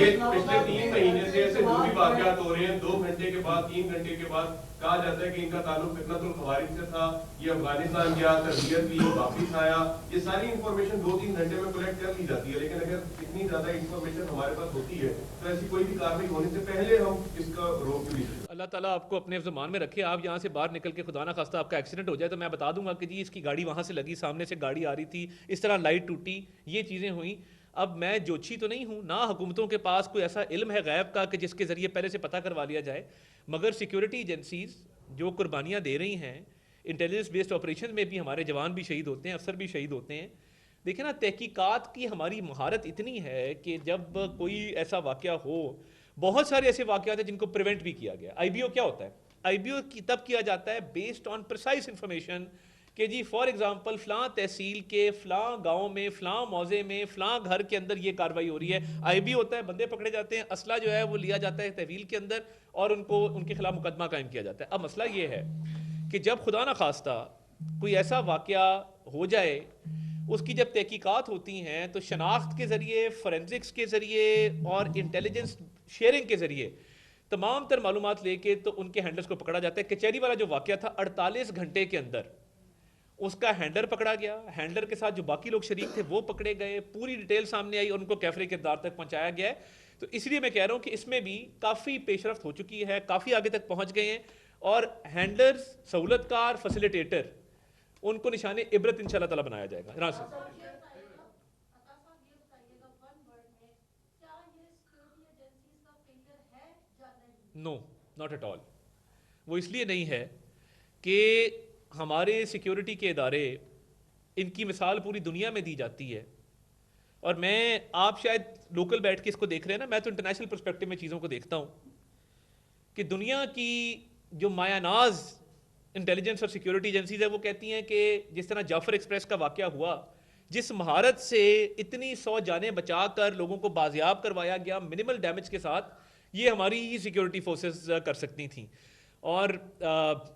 ये पिछले 3 महीने से ऐसे जो भी वाकयात हो रहे हैं, 2 घंटे के बाद 3 घंटे के बाद कहा जाता है कि इनका ताल्लुक फितनतुल खवारिज से था, ये अफगानिस्तान गया, तरबियत ली, वापिस आया। ये सारी इंफॉर्मेशन 2-3 घंटे में कलेक्ट कर ली जाती है, लेकिन अगर इतनी ज्यादा इंफॉर्मेशन हमारे पास होती है तो ऐसी कोई भी कार्रवाई होने से पहले हम इसका रोक भी सकते हैं। अल्लाह ताला आपको अपने ज़मान में रखे। आप यहाँ से बाहर निकल के खुदा ना खास्ता आपका एक्सीडेंट हो जाए तो मैं बता दूंगा कि जी इसकी गाड़ी वहाँ से लगी, सामने से गाड़ी आ रही थी, इस तरह लाइट टूटी, ये चीज़ें हुई। अब मैं जोशी तो नहीं हूँ, ना हुकूमतों के पास कोई ऐसा इल्म है गैब का कि जिसके ज़रिए पहले से पता करवा लिया जाए, मगर सिक्योरिटी एजेंसीज़ जो कुर्बानियाँ दे रही हैं, इंटेलिजेंस बेस्ड ऑपरेशन में भी हमारे जवान भी शहीद होते हैं, अफसर भी शहीद होते हैं। देखिए ना, तहकीकात की हमारी महारत इतनी है कि जब कोई ऐसा वाक़या हो, बहुत सारे ऐसे वाक़यात हैं जिनको प्रिवेंट भी किया गया। IBO क्या होता है? IBO की तब किया जाता है बेस्ड ऑन प्रिसाइज इंफॉर्मेशन कि जी फॉर एग्जांपल फ़लाँ तहसील के फ़लाँ गांव में फ़लाँ मौजे में फ़लाँ घर के अंदर ये कार्रवाई हो रही है। IBO होता है, बंदे पकड़े जाते हैं, असला जो है वो लिया जाता है तहवील के अंदर और उनको उनके खिलाफ मुकदमा कायम किया जाता है। अब मसला ये है कि जब खुदा ना खास्ता कोई ऐसा वाक़या हो जाए, उसकी जब तहकीकात होती हैं तो शनाख्त के ज़रिए, फोरेंसिक्स के ज़रिए और इंटेलिजेंस शेयरिंग के ज़रिए तमाम तर मालूमात लेके तो उनके हैंडलर्स को पकड़ा जाता है। कचहरी वाला जो वाक़या था, 48 घंटे के अंदर उसका हैंडलर पकड़ा गया, हैंडलर के साथ जो बाकी लोग शरीक थे वो पकड़े गए, पूरी डिटेल सामने आई और उनको कैफरे किरदार तक पहुंचाया गया है। तो इसलिए मैं कह रहा हूं कि इसमें भी काफ़ी पेशरफ्त हो चुकी है, काफ़ी आगे तक पहुंच गए हैं और हैंडलर्स, सहूलतकार, फैसिलिटेटर, उनको निशाने इबरत इंशाल्लाह ताला बनाया जाएगा। हाँ sir. No, not at all. वो इसलिए नहीं है कि हमारे सिक्योरिटी के इदारे, इनकी मिसाल पूरी दुनिया में दी जाती है और मैं, आप शायद लोकल बैठ के इसको देख रहे हैं ना, मैं तो इंटरनेशनल पर्सपेक्टिव में चीज़ों को देखता हूँ कि दुनिया की जो मायानाज इंटेलिजेंस और सिक्योरिटी एजेंसीज है वो कहती हैं कि जिस तरह जाफर एक्सप्रेस का वाक़या हुआ, जिस महारत से इतनी 100 जानें बचा कर लोगों को बाजियाब करवाया गया मिनिमल डैमेज के साथ, ये हमारी ही सिक्योरिटी फोर्सेस कर सकती थी। और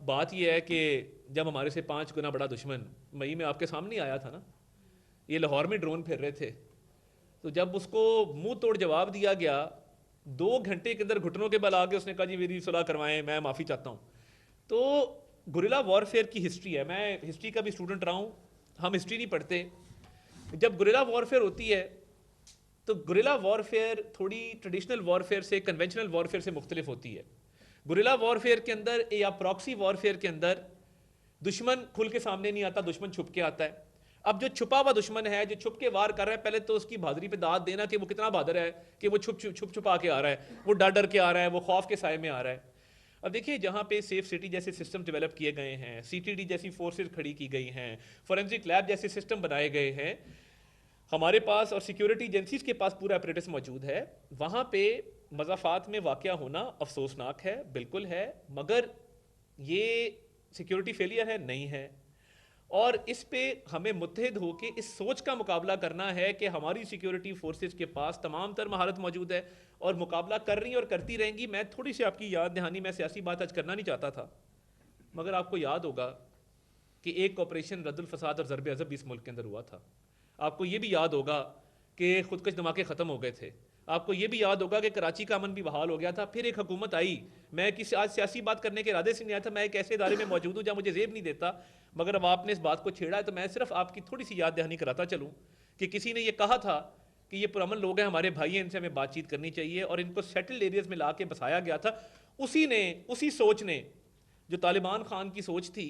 बात यह है कि जब हमारे से 5 गुना बड़ा दुश्मन मई में आपके सामने आया था ना, ये लाहौर में ड्रोन फिर रहे थे, तो जब उसको मुंह तोड़ जवाब दिया गया, 2 घंटे के अंदर घुटनों के बल आके उसने कहा जी मेरी सुलह करवाएं, मैं माफ़ी चाहता हूँ। तो गुरिल्ला वॉरफेयर की हिस्ट्री है, मैं हिस्ट्री का भी स्टूडेंट रहा हूँ, हम हिस्ट्री नहीं पढ़ते। जब गुरिल्ला वॉरफेयर होती है तो गुरिल्ला वॉरफेयर थोड़ी ट्रेडिशनल वॉरफेयर से, कन्वेंशनल वॉरफेयर से मुख्तलिफ होती है। गुरिल्ला वॉरफेयर के अंदर या प्रॉक्सी वॉरफेयर के अंदर दुश्मन खुल के सामने नहीं आता, दुश्मन छुप के आता है। अब जो छुपा हुआ दुश्मन है, जो छुप के वार कर रहा है, पहले तो उसकी बहादुरी पे दाद देना कि वो कितना बहादुर है कि वो छुपा के आ रहा है, वो डर डर के आ रहा है, वो खौफ के साए में आ रहा है। अब देखिए, जहाँ पे सेफ सिटी जैसे सिस्टम डेवलप किए गए हैं, CTD जैसी फोर्सेज खड़ी की गई हैं, फोरेंसिक लैब जैसे सिस्टम बनाए गए हैं हमारे पास और सिक्योरिटी एजेंसीज के पास पूरा अपरेटस मौजूद है, वहाँ पे मज़ाफ़ात में वाक़या होना अफसोसनाक है, बिल्कुल है, मगर ये सिक्योरिटी फेलियर है नहीं है। और इस पे हमें मुत्तहिद होकर इस सोच का मुकाबला करना है कि हमारी सिक्योरिटी फोर्सेस के पास तमाम तर महारत मौजूद है और मुकाबला कर रही और करती रहेंगी। मैं थोड़ी सी आपकी याद दहानी, मैं सियासी बात आज करना नहीं चाहता था, मगर आपको याद होगा कि एक ऑपरेशन रद्दुल फसाद और ज़रब अज़ब भी इस मुल्क के अंदर हुआ था। आपको ये भी याद होगा कि खुदकश धमाके ख़त्म हो गए थे। आपको ये भी याद होगा कि कराची का अमन भी बहाल हो गया था। फिर एक हुकूमत आई, मैं किसी आज सियासी बात करने के इरादे से नहीं आया था, मैं एक ऐसे इदारे में मौजूद हूँ जहाँ मुझे जेब नहीं देता, मगर अब आपने इस बात को छेड़ा है तो मैं सिर्फ आपकी थोड़ी सी याद दहानी कराता चलूँ कि किसी ने ये कहा था कि ये पुरअमन लोग हैं, हमारे भाई हैं, इनसे हमें बातचीत करनी चाहिए और इनको सेटल्ड एरियाज़ में ला के बसाया गया था। उसी सोच ने, जो तालिबान खान की सोच थी,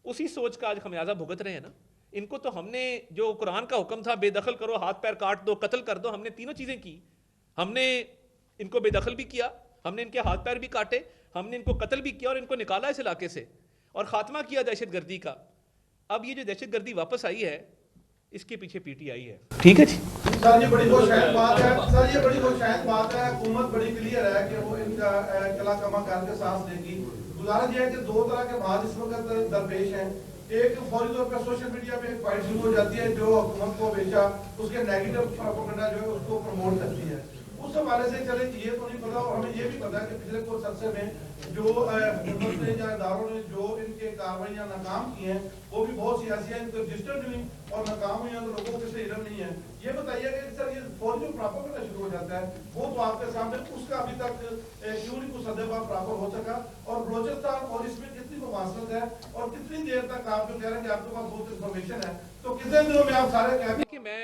उसी सोच का आज खमियाजा भुगत रहे हैं ना। इनको तो हमने, जो कुरान का हुक्म था बेदखल करो, हाथ पैर काट दो, कत्ल कर दो, हमने तीनों चीज़ें की। हमने इनको बेदखल भी किया, हमने इनके हाथ पैर भी काटे, हमने इनको कत्ल भी किया और इनको निकाला इस इलाके से और खात्मा किया दहशतगर्दी का। अब ये जो दहशतगर्दी वापस आई है, इसके पीछे PTI है। ठीक है जी सर, ये बड़ी खुशहाल बात है। सर, ये बड़ी खुशहाल बात है। हुकूमत बड़ी क्लियर है कि वो इनका कला कमा करके सांस लेगी। गुजारिश ये है कि 2 तरह के बात इस वक्त दरपेश हैं। एक फौरी तौर पर सोशल मीडिया पे एक फाइट शुरू हो जाती है जो हुकूमत को हमेशा उसके नेगेटिव प्रोपेगेंडा जो है उसको प्रमोट करती है। उस हवाले से चले, ये तो नहीं पता और हमें ये भी पता है कि पिछले कुछ अरसे में जो हुकूमत ने या इदारों ने जो इनके कार्रवाइयाँ नाकाम की हैं वो भी बहुत सी ऐसी हैं इनको रजिस्टर्ड हुई और नाकाम हुई हैं तो लोगों को से इल्म नहीं है। ये बताइए कि सर ये फौज जो प्रॉपर करना शुरू हो जाता है वो तो आपके सामने उसका अभी तक क्यों नहीं कुछ सदैव प्रॉपर हो सका और बलोचिस्तान और इसमें कितनी मुमासलत है और कितनी देर तक आप जो कह रहे हैं कि आपके पास बहुत इंफॉर्मेशन है तो कितने दिनों में आप सारे कह देखिए मैं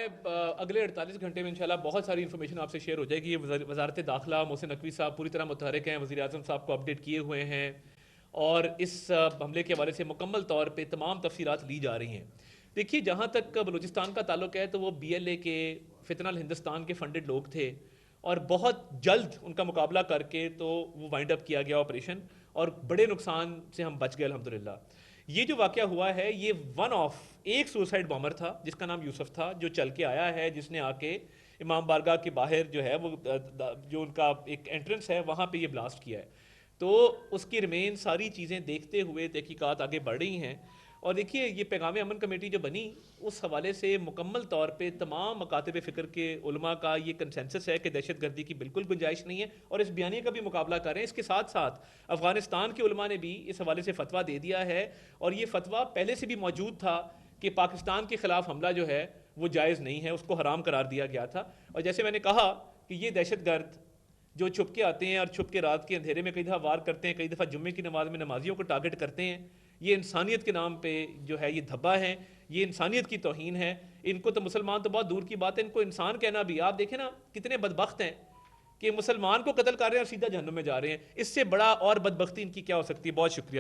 अगले 48 घंटे में इंशाल्लाह बहुत सारी इन्फॉर्मेशन आपसे शेयर हो जाएगी। ये वजारत दाखिला मोहसिन नकवी साहब पूरी तरह मुतहरिक हैं, वज़ीर आज़म साहब को अपडेट किए हुए हैं और इस हमले के हवाले से मुकम्मल तौर पे तमाम तफसीलात ली जा रही हैं। देखिए जहाँ तक बलूचिस्तान का ताल्लुक है तो वो BLA के फितनल हिंदुस्तान के फंडेड लोग थे और बहुत जल्द उनका मुकाबला करके तो वो वाइंड अप किया गया ऑपरेशन और बड़े नुकसान से हम बच गए अल्हम्दुलिल्लाह। ये जो वाक़या हुआ है ये वन ऑफ एक सुसाइड बॉम्बर था जिसका नाम यूसुफ था, जो चल के आया है, जिसने आके इमाम बारगाह के बाहर जो है वो जो उनका एक एंट्रेंस है वहाँ पे ये ब्लास्ट किया है। तो उसकी रिमेन सारी चीज़ें देखते हुए तहकीकात आगे बढ़ रही हैं और देखिए ये पैगाम अमन कमेटी जो बनी उस हवाले से मुकम्मल तौर पे तमाम मकातब फ़िक्र के उलमा का ये कंसेंसस है कि दहशत गर्दी की बिल्कुल गुंजाइश नहीं है और इस बयानिए का भी मुकाबला करें। इसके साथ साथ अफ़गानिस्तान के उलमा ने भी इस हवाले से फतवा दे दिया है और ये फतवा पहले से भी मौजूद था कि पाकिस्तान के ख़िलाफ़ हमला जो है वो जायज़ नहीं है, उसको हराम करार दिया गया था। और जैसे मैंने कहा कि ये दहशत गर्द जो छुप के आते हैं और छुप के रात के अंधेरे में कई दफ़ा वार करते हैं, कई दफ़ा जुम्मे की नमाज में नमाजियों को टारगेट करते हैं, ये इंसानियत के नाम पे जो है ये धब्बा है, ये इंसानियत की तौहीन है। इनको तो मुसलमान तो बहुत दूर की बात है, इनको इंसान कहना भी, आप देखें ना कितने बदबख्त हैं कि मुसलमान को कत्ल कर रहे हैं और सीधा जहन्नुम में जा रहे हैं। इससे बड़ा और बदबख्ती इनकी क्या हो सकती है। बहुत शुक्रिया।